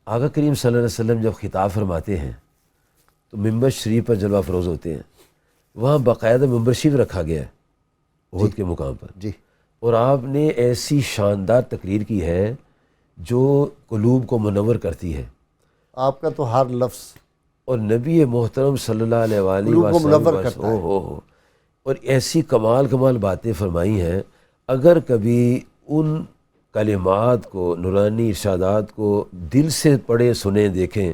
آقا کریم صلی اللہ علیہ وسلم جب خطاب فرماتے ہیں تو ممبر شریف پر جلوہ افروز ہوتے ہیں. وہاں باقاعدہ ممبر شریف رکھا گیا ہے احد کے مقام پر. جی. اور آپ نے ایسی شاندار تقریر کی ہے جو قلوب کو منور کرتی ہے. آپ کا تو ہر لفظ اور نبی محترم صلی اللہ علیہ وآلہ قلوب کو منور وسلم کرتا ہے. ہو اور ایسی کمال باتیں فرمائی ہیں. اگر کبھی ان کلمات کو، نورانی ارشادات کو دل سے پڑھے سنیں دیکھیں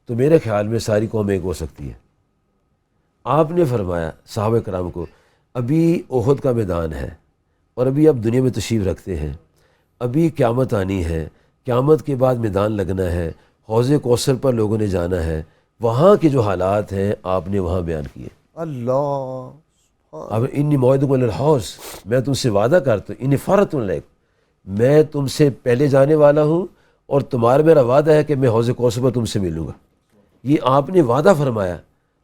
تو میرے خیال میں ساری قوم ایک ہو سکتی ہے. آپ نے فرمایا صحابہ کرام کو ابھی احد کا میدان ہے اور ابھی آپ دنیا میں تشریف رکھتے ہیں، ابھی قیامت آنی ہے، قیامت کے بعد میدان لگنا ہے، حوض کوثر پر لوگوں نے جانا ہے. وہاں کے جو حالات ہیں آپ نے وہاں بیان کیے. اللہ اب انی موعدکم الحوض، میں تم سے وعدہ کرتا ہوں، انی فرۃ علیک، میں تم سے پہلے جانے والا ہوں اور تمہارا میرا وعدہ ہے کہ میں حوض کوثر پر تم سے ملوں گا. یہ آپ نے وعدہ فرمایا.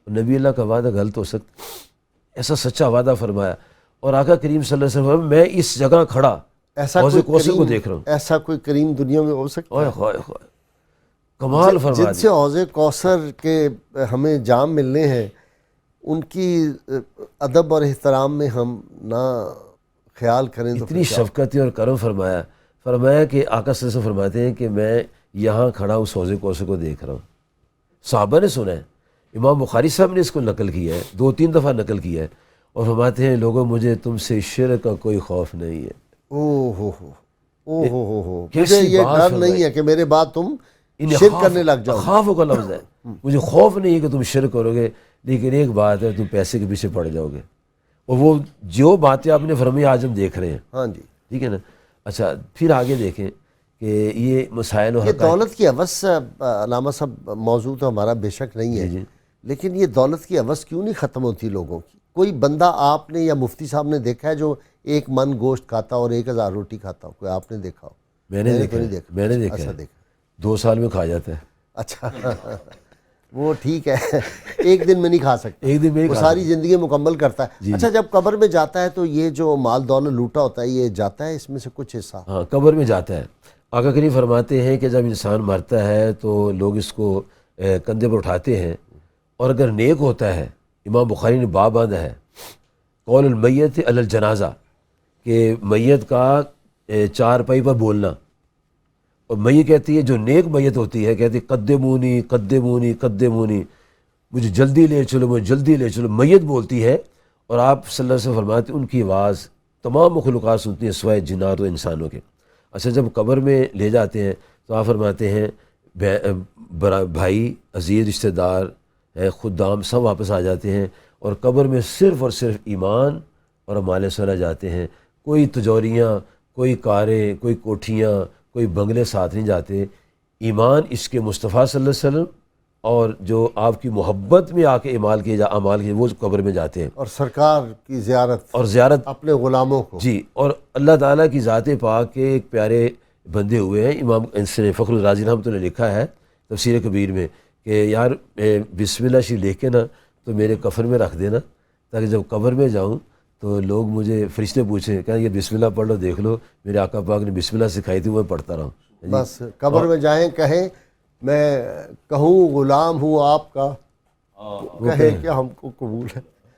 نبی اللہ کا وعدہ غلط ہو سکتا؟ ایسا سچا وعدہ فرمایا. اور آقا کریم صلی اللہ علیہ وسلم میں اس جگہ کھڑا حوض کوثر کو دیکھ رہا ہوں. ایسا کوئی کریم دنیا میں ہو سکتا ہے؟ اوئے کمال فرما جن سے حوض کوثر کے ہمیں جام ملنے ہیں ان کی ادب اور احترام میں ہم نہ خیال کریں تو اتنی شفقت اور کرم فرمایا کہ آقا صلی اللہ علیہ وسلم فرماتے ہیں کہ میں یہاں کھڑا اس حوض کوثر کو دیکھ رہا ہوں. صحابہ نے سنا ہے، امام بخاری صاحب نے اس کو نقل کیا ہے، 2-3 دفعہ نقل کیا ہے، اور فرماتے ہیں لوگوں مجھے تم سے شرک کا کوئی خوف نہیں ہے. مجھے یہ ڈر نہیں ہے کہ میرے بعد تم شرک کرنے لگ جاؤ. خوف کا لفظ ہے، مجھے خوف نہیں ہے کہ تم شرک کرو گے، لیکن ایک بات ہے تم پیسے کے پیچھے پڑ جاؤ گے. اور وہ جو باتیں آپ نے فرمائی آج ہم دیکھ رہے ہیں. ہاں جی ٹھیک ہے نا. اچھا پھر آگے دیکھیں کہ یہ مسائل و یہ دولت کی ہوس، علامہ صاحب موضوع تو ہمارا بے شک نہیں ہے، جی لیکن یہ دولت کی ہوس کیوں نہیں ختم ہوتی لوگوں کی؟ کوئی بندہ آپ نے یا مفتی صاحب نے دیکھا ہے جو 1 من گوشت کھاتا اور 1000 روٹی کھاتا ہو؟ کوئی آپ نے دیکھا ہو؟ میں نے دیکھا اچھا دیکھا 2 سال میں کھا جاتا ہے. اچھا وہ ٹھیک ہے، ایک دن میں نہیں کھا سکتا، ایک دن میں وہ ساری زندگی مکمل کرتا ہے. اچھا جب قبر میں جاتا ہے تو یہ جو مال دولت لوٹا ہوتا ہے یہ جاتا ہے اس میں سے کچھ حصہ؟ ہاں قبر میں جاتا ہے. آقا کریم فرماتے ہیں کہ جب انسان مرتا ہے تو لوگ اس کو کندھے پر اٹھاتے ہیں، اور اگر نیک ہوتا ہے، امام بخاری نے باب باندھا ہے قول المیت علی الجنازہ، کہ میت کا 4 پائی پر بولنا. اور میت کہتی ہے، جو نیک میت ہوتی ہے کہتی ہے قدمونی قدمونی قدمونی، مجھے جلدی لے چلو، مجھے جلدی لے چلو. میت بولتی ہے اور آپ صلی اللہ علیہ وسلم فرماتے ہیں ان کی آواز تمام مخلوقات سنتی ہیں سوائے جنات و انسانوں کے. اچھا جب قبر میں لے جاتے ہیں تو آپ فرماتے ہیں بھائی، عزیز، رشتہ دار، خدام سب واپس آ جاتے ہیں، اور قبر میں صرف اور صرف ایمان اور اعمال صالحہ جاتے ہیں. کوئی تجوریاں، کوئی کاریں، کوئی کوٹھیاں، کوئی بنگلے ساتھ نہیں جاتے. ایمان اس کے مصطفیٰ صلی اللہ علیہ وسلم اور جو آپ کی محبت میں آ کے اعمال کیے وہ قبر میں جاتے ہیں. اور سرکار کی زیارت اور زیارت اپنے غلاموں کو. جی. اور اللہ تعالیٰ کی ذات پاک کے ایک پیارے بندے ہوئے ہیں، امام فخر الرازی رحمۃ اللہ نے لکھا ہے تفسیر کبیر میں کہ یار بسم اللہ شریف لکھ کے نا تو میرے کفن میں رکھ دینا، تاکہ جب قبر میں جاؤں تو لوگ مجھے فرشتے پوچھیں کہ یہ بسم اللہ پڑھ لو، دیکھ لو میرے آقا پاک نے بسم اللہ سکھائی تھی، وہ پڑھتا رہا ہوں. بس قبر میں جائیں کہیں میں کہوں غلام ہوں آپ کا، کہیں کہ ہم کو قبول ہے.